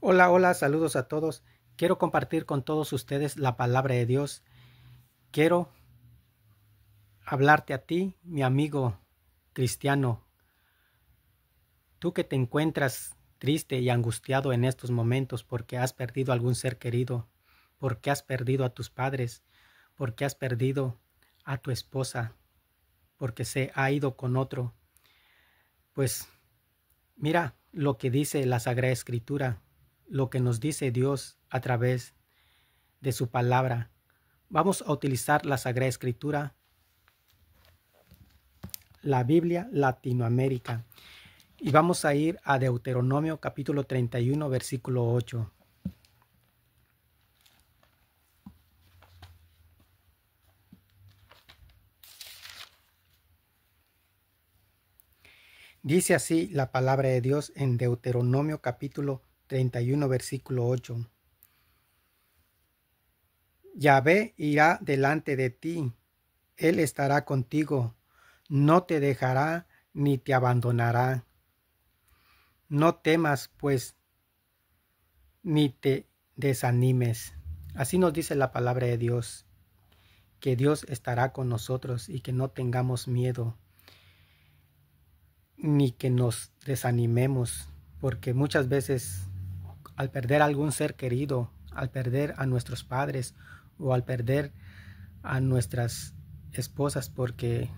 Hola, hola, saludos a todos. Quiero compartir con todos ustedes la palabra de Dios. Quiero hablarte a ti, mi amigo cristiano, tú que te encuentras triste y angustiado en estos momentos porque has perdido algún ser querido, porque has perdido a tus padres, porque has perdido a tu esposa, porque se ha ido con otro. Pues mira lo que dice la Sagrada Escritura, lo que nos dice Dios a través de su palabra. Vamos a utilizar la Sagrada Escritura, la Biblia Latinoamérica, y vamos a ir a Deuteronomio capítulo 31, versículo 8. Dice así la palabra de Dios en Deuteronomio capítulo 31, versículo 8. Yahvé irá delante de ti, Él estará contigo, no te dejará ni te abandonará. No temas, pues, ni te desanimes. Así nos dice la palabra de Dios, que Dios estará con nosotros y que no tengamos miedo, ni que nos desanimemos, porque muchas veces al perder algún ser querido, al perder a nuestros padres o al perder a nuestras esposas porque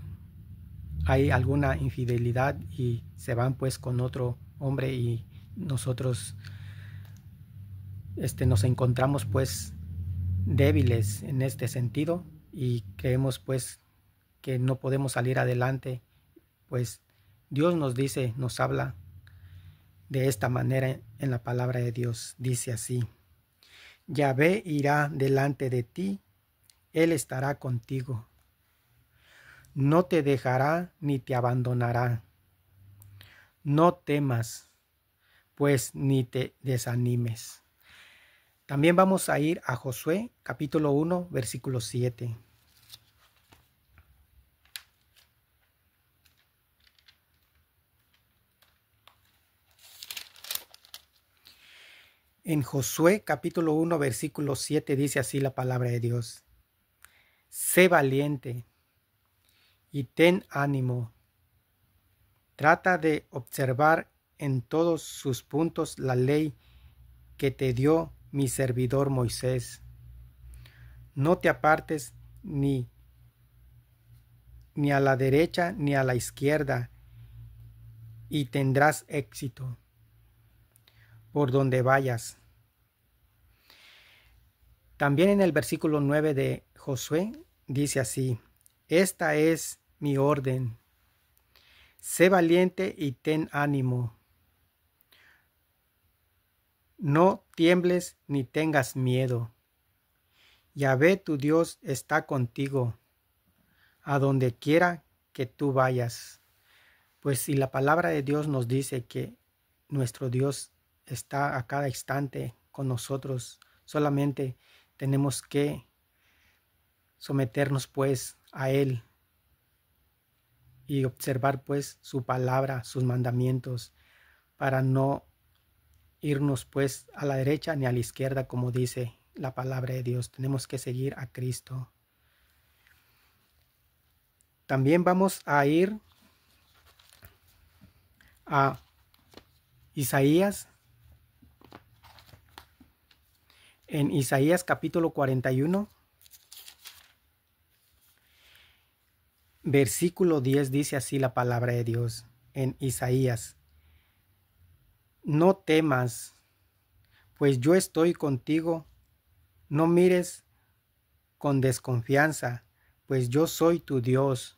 hay alguna infidelidad y se van pues con otro hombre y nosotros nos encontramos pues débiles en este sentido y creemos pues que no podemos salir adelante, pues Dios nos dice, nos habla de esta manera en la palabra de Dios. Dice así: Yahvé irá delante de ti, Él estará contigo. No te dejará ni te abandonará. No temas, pues ni te desanimes. También vamos a ir a Josué capítulo 1, versículo 7. En Josué capítulo 1, versículo 7 dice así la palabra de Dios: Sé valiente y ten ánimo. Trata de observar en todos sus puntos la ley que te dio mi servidor Moisés. No te apartes ni a la derecha ni a la izquierda, y tendrás éxito por donde vayas. También en el versículo 9 de Josué dice así: Esta es mi orden. Sé valiente y ten ánimo. No tiembles ni tengas miedo. Yahvé tu Dios está contigo, a donde quiera que tú vayas. Pues si la palabra de Dios nos dice que nuestro Dios está a cada instante con nosotros, solamente tenemos que someternos pues a Él y observar pues su palabra, sus mandamientos, para no irnos pues a la derecha ni a la izquierda, como dice la palabra de Dios. Tenemos que seguir a Cristo. También vamos a ir a Isaías. En Isaías capítulo 41, versículo 10 dice así la palabra de Dios. En Isaías: No temas, pues yo estoy contigo. No mires con desconfianza, pues yo soy tu Dios.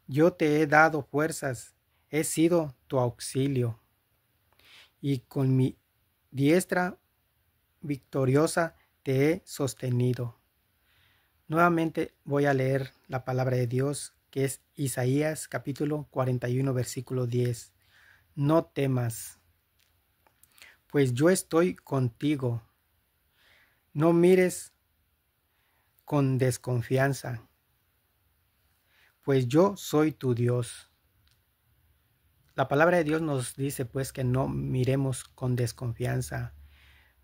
Yo te he dado fuerzas, he sido tu auxilio, y con mi diestra victoriosa te he sostenido. Nuevamente voy a leer la palabra de Dios, que es Isaías capítulo 41, versículo 10. No temas, pues yo estoy contigo. No mires con desconfianza, pues yo soy tu Dios. La palabra de Dios nos dice pues que no miremos con desconfianza,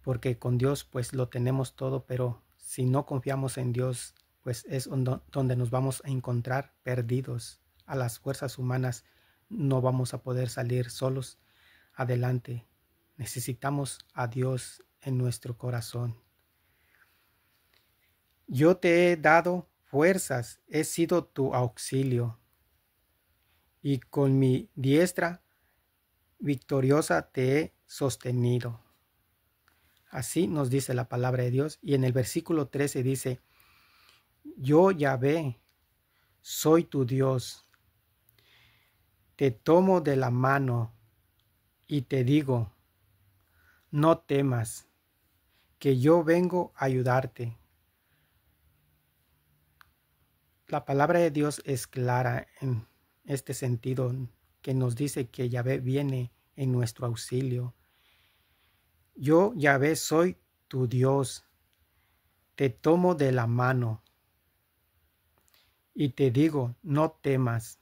porque con Dios pues lo tenemos todo, pero si no confiamos en Dios, pues es donde nos vamos a encontrar perdidos. A las fuerzas humanas no vamos a poder salir solos adelante. Necesitamos a Dios en nuestro corazón. Yo te he dado fuerzas, he sido tu auxilio, y con mi diestra victoriosa te he sostenido. Así nos dice la palabra de Dios. Y en el versículo 13 dice, yo Yahvé, soy tu Dios, te tomo de la mano y te digo, no temas, que yo vengo a ayudarte. La palabra de Dios es clara en este sentido, que nos dice que Yahvé viene en nuestro auxilio. Yo, Yahvé, soy tu Dios, te tomo de la mano y te digo, no temas,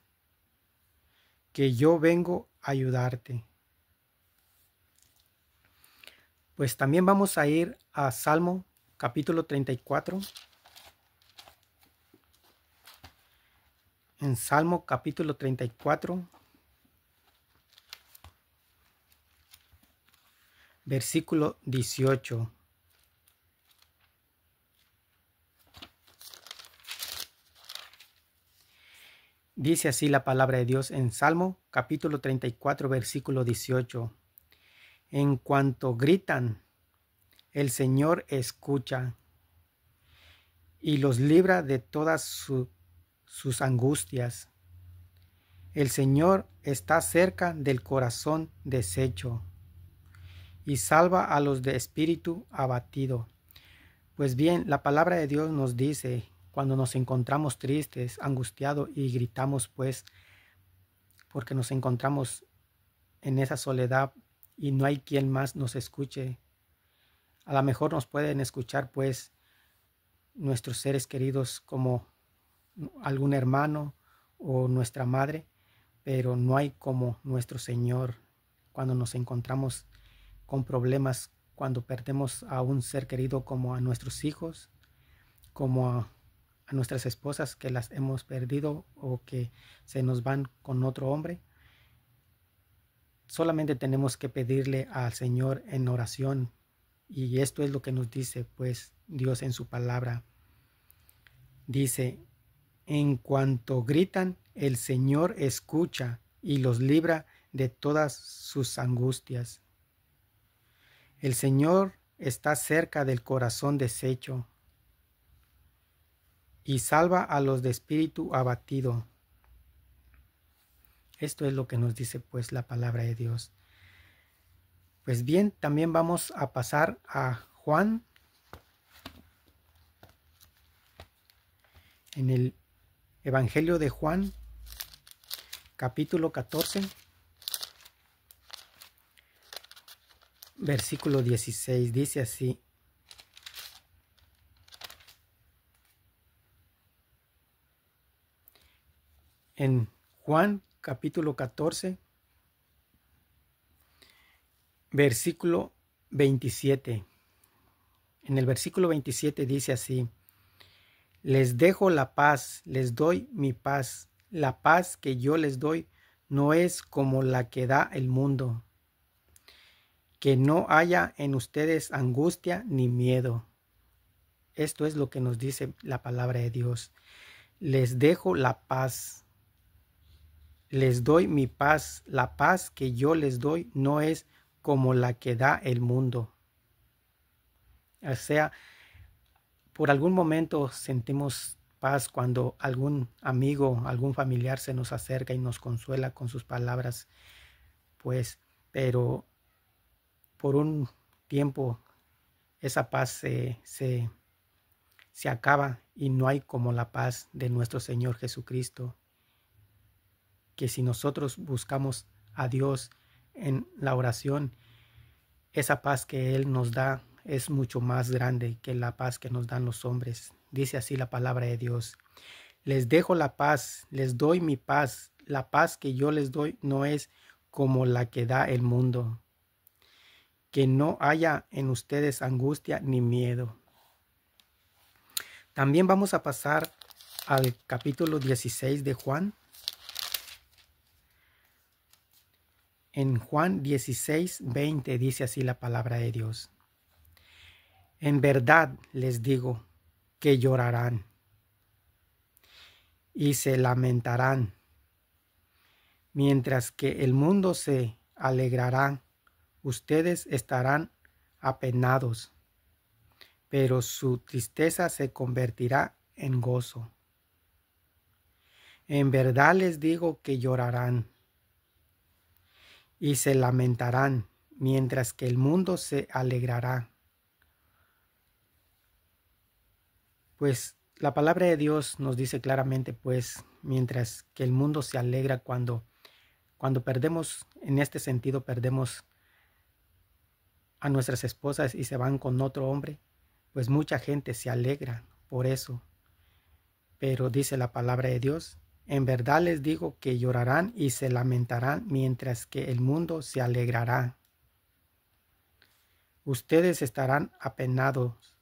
que yo vengo a ayudarte. Pues también vamos a ir a Salmo capítulo 34. En Salmo capítulo 34, versículo 18. Dice así la palabra de Dios en Salmo capítulo 34, versículo 18. En cuanto gritan, el Señor escucha y los libra de todas sus angustias. El Señor está cerca del corazón deshecho y salva a los de espíritu abatido. Pues bien, la palabra de Dios nos dice, cuando nos encontramos tristes, angustiados y gritamos, pues, porque nos encontramos en esa soledad y no hay quien más nos escuche. A lo mejor nos pueden escuchar, pues, nuestros seres queridos como algún hermano o nuestra madre, pero no hay como nuestro Señor cuando nos encontramos con problemas, cuando perdemos a un ser querido como a nuestros hijos, como a nuestras esposas que las hemos perdido o que se nos van con otro hombre. Solamente tenemos que pedirle al Señor en oración, y esto es lo que nos dice pues Dios en su palabra. Dice, en cuanto gritan, el Señor escucha y los libra de todas sus angustias. El Señor está cerca del corazón deshecho y salva a los de espíritu abatido. Esto es lo que nos dice pues la palabra de Dios. Pues bien, también vamos a pasar a Juan. En el Evangelio de Juan, capítulo 14, versículo 16, dice así. En Juan, capítulo 14, versículo 27. En el versículo 27 dice así: les dejo la paz, les doy mi paz. La paz que yo les doy no es como la que da el mundo. Que no haya en ustedes angustia ni miedo. Esto es lo que nos dice la palabra de Dios. Les dejo la paz. Les doy mi paz. La paz que yo les doy no es como la que da el mundo. O sea, por algún momento sentimos paz cuando algún amigo, algún familiar se nos acerca y nos consuela con sus palabras, pues, pero por un tiempo esa paz se acaba y no hay como la paz de nuestro Señor Jesucristo, que si nosotros buscamos a Dios en la oración, esa paz que Él nos da es mucho más grande que la paz que nos dan los hombres. Dice así la palabra de Dios: les dejo la paz, les doy mi paz. La paz que yo les doy no es como la que da el mundo. Que no haya en ustedes angustia ni miedo. También vamos a pasar al capítulo 16 de Juan. En Juan 16, 20 dice así la palabra de Dios. En verdad les digo que llorarán y se lamentarán, mientras que el mundo se alegrará. Ustedes estarán apenados, pero su tristeza se convertirá en gozo. En verdad les digo que llorarán y se lamentarán, mientras que el mundo se alegrará. Pues la palabra de Dios nos dice claramente, pues, mientras que el mundo se alegra cuando perdemos, en este sentido, perdemos a nuestras esposas y se van con otro hombre, pues mucha gente se alegra por eso. Pero dice la palabra de Dios, en verdad les digo que llorarán y se lamentarán, mientras que el mundo se alegrará. Ustedes estarán apenados,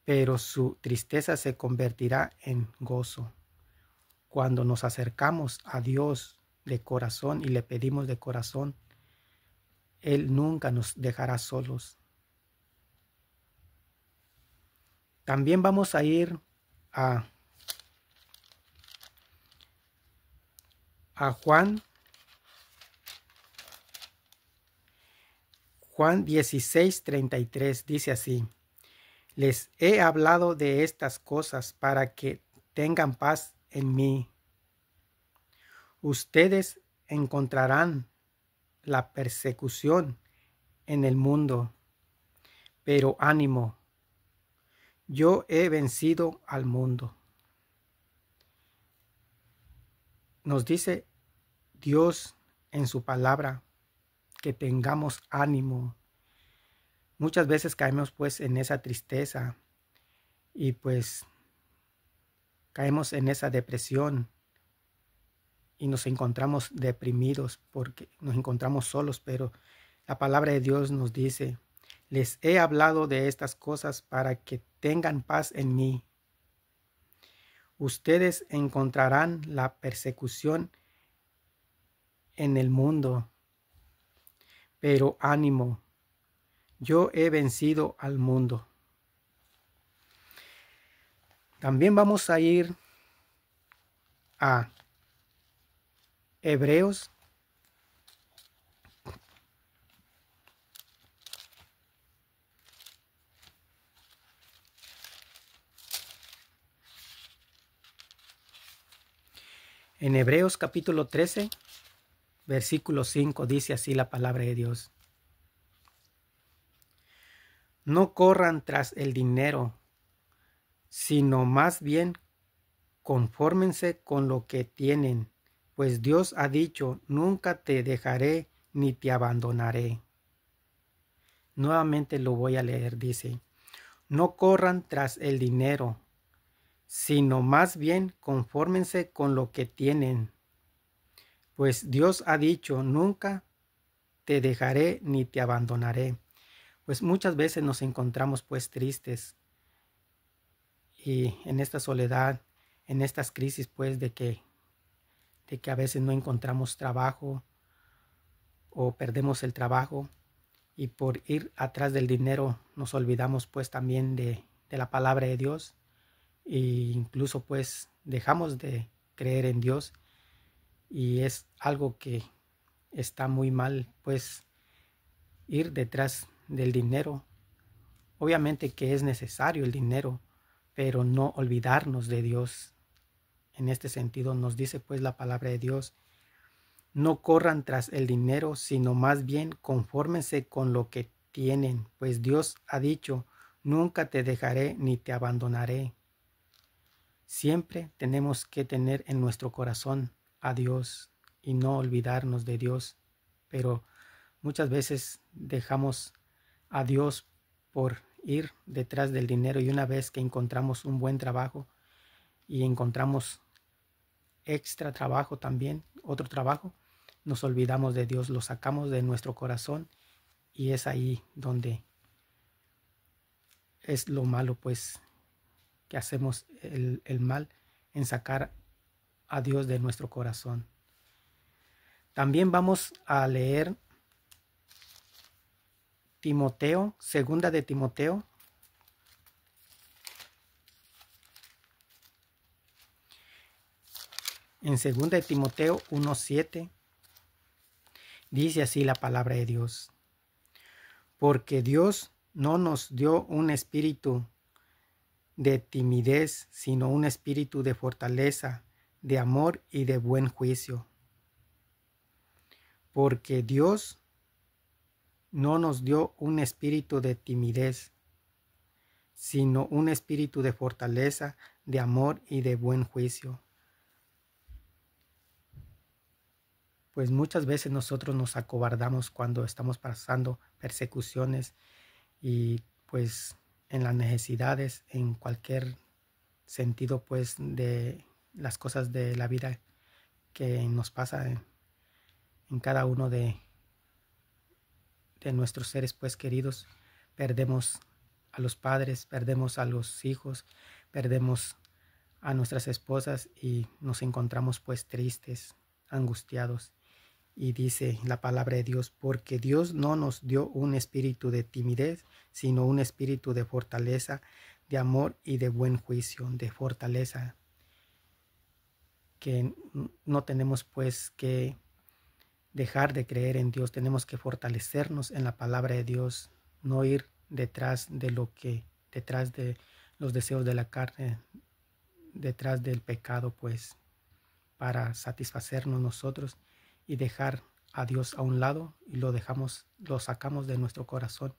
pero su tristeza se convertirá en gozo. Cuando nos acercamos a Dios de corazón y le pedimos de corazón, Él nunca nos dejará solos. También vamos a ir a Juan 16:33 dice así: les he hablado de estas cosas para que tengan paz en mí. Ustedes encontrarán la persecución en el mundo, pero ánimo, yo he vencido al mundo. Nos dice Dios en su palabra que tengamos ánimo. Muchas veces caemos pues en esa tristeza y pues caemos en esa depresión y nos encontramos deprimidos porque nos encontramos solos, pero la palabra de Dios nos dice: les he hablado de estas cosas para que tengan paz en mí. Ustedes encontrarán la persecución en el mundo, pero ánimo, yo he vencido al mundo. También vamos a ir a Hebreos en Hebreos capítulo 13, versículo 5, dice así la palabra de Dios: no corran tras el dinero, sino más bien confórmense con lo que tienen, pues Dios ha dicho: nunca te dejaré ni te abandonaré. Nuevamente lo voy a leer, dice: no corran tras el dinero, sino más bien confórmense con lo que tienen, pues Dios ha dicho: nunca te dejaré ni te abandonaré. Pues muchas veces nos encontramos pues tristes y en esta soledad, en estas crisis pues de que a veces no encontramos trabajo o perdemos el trabajo, y por ir atrás del dinero nos olvidamos pues también de la palabra de Dios, e incluso pues dejamos de creer en Dios, y es algo que está muy mal pues ir detrás del dinero. Obviamente que es necesario el dinero, pero no olvidarnos de Dios. En este sentido nos dice pues la palabra de Dios: no corran tras el dinero, sino más bien confórmense con lo que tienen, pues Dios ha dicho: nunca te dejaré ni te abandonaré. Siempre tenemos que tener en nuestro corazón a Dios y no olvidarnos de Dios, pero muchas veces dejamos a Dios por ir detrás del dinero, y una vez que encontramos un buen trabajo y encontramos extra trabajo también, otro trabajo, nos olvidamos de Dios, lo sacamos de nuestro corazón, y es ahí donde es lo malo, pues, que hacemos el mal en sacar a Dios de nuestro corazón. También vamos a leer Timoteo, segunda de Timoteo. En segunda de Timoteo 1:7 dice así la palabra de Dios: porque Dios no nos dio un espíritu de timidez, sino un espíritu de fortaleza, de amor y de buen juicio. Porque Dios no nos dio un espíritu de timidez, sino un espíritu de fortaleza, de amor y de buen juicio. Pues muchas veces nosotros nos acobardamos cuando estamos pasando persecuciones y pues en las necesidades, en cualquier sentido pues de las cosas de la vida que nos pasa en cada uno de nuestros seres pues queridos. Perdemos a los padres, perdemos a los hijos, perdemos a nuestras esposas y nos encontramos pues tristes, angustiados. Y dice la palabra de Dios: porque Dios no nos dio un espíritu de timidez, sino un espíritu de fortaleza, de amor y de buen juicio. De fortaleza, que no tenemos pues que dejar de creer en Dios, tenemos que fortalecernos en la palabra de Dios, no ir detrás de los deseos de la carne, detrás del pecado, pues, para satisfacernos nosotros y dejar a Dios a un lado, y lo sacamos de nuestro corazón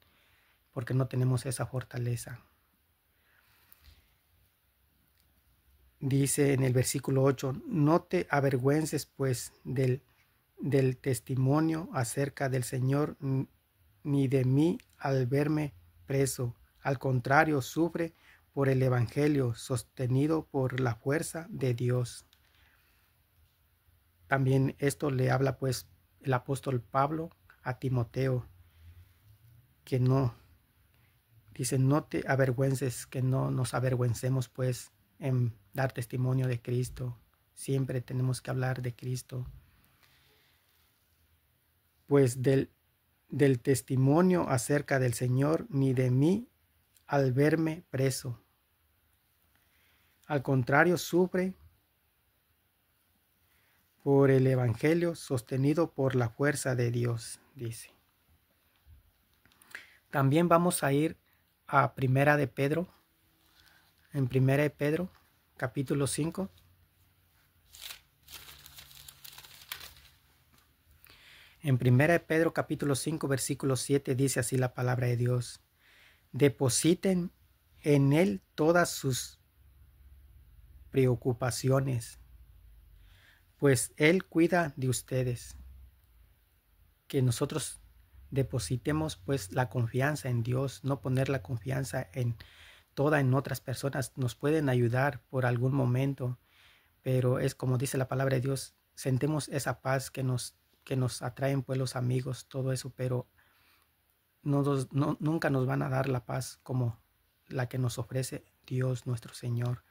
porque no tenemos esa fortaleza. Dice en el versículo 8: no te avergüences pues del testimonio acerca del Señor, ni de mí al verme preso. Al contrario, sufre por el evangelio, sostenido por la fuerza de Dios. También esto le habla pues el apóstol Pablo a Timoteo, que dice: no te avergüences, que no nos avergüencemos pues en dar testimonio de Cristo. Siempre tenemos que hablar de Cristo. Pues del testimonio acerca del Señor, ni de mí al verme preso. Al contrario, sufre por el evangelio, sostenido por la fuerza de Dios, dice. También vamos a ir a Primera de Pedro, en Primera de Pedro, capítulo 5. En Primera de Pedro, capítulo 5, versículo 7, dice así la palabra de Dios: depositen en Él todas sus preocupaciones, pues Él cuida de ustedes. Que nosotros depositemos pues la confianza en Dios, no poner la confianza en otras personas. Nos pueden ayudar por algún momento, pero es como dice la palabra de Dios: sentemos esa paz que nos atraen pues los amigos, todo eso, pero nunca nos van a dar la paz como la que nos ofrece Dios nuestro Señor.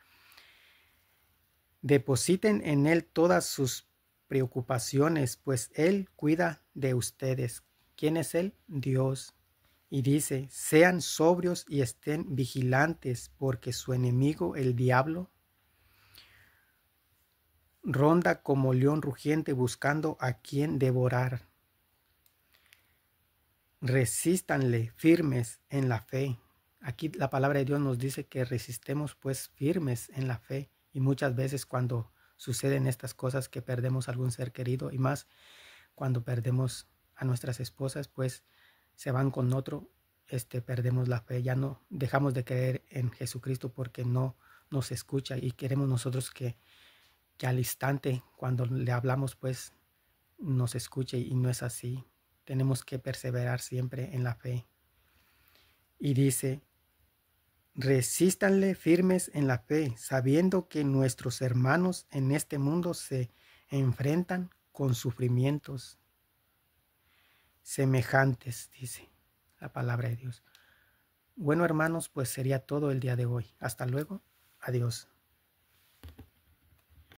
Depositen en Él todas sus preocupaciones, pues Él cuida de ustedes. ¿Quién es Él? Dios. Y dice: sean sobrios y estén vigilantes, porque su enemigo, el diablo, ronda como león rugiente buscando a quien devorar. Resístanle firmes en la fe. Aquí la palabra de Dios nos dice que resistemos pues firmes en la fe. Y muchas veces cuando suceden estas cosas, que perdemos algún ser querido, y más cuando perdemos a nuestras esposas, pues se van con otro, perdemos la fe, ya no dejamos de creer en Jesucristo porque no nos escucha, y queremos nosotros que al instante cuando le hablamos pues nos escuche, y no es así. Tenemos que perseverar siempre en la fe. Y dice: resístanle firmes en la fe, sabiendo que nuestros hermanos en este mundo se enfrentan con sufrimientos semejantes, dice la palabra de Dios. Bueno, hermanos, pues sería todo el día de hoy. Hasta luego. Adiós.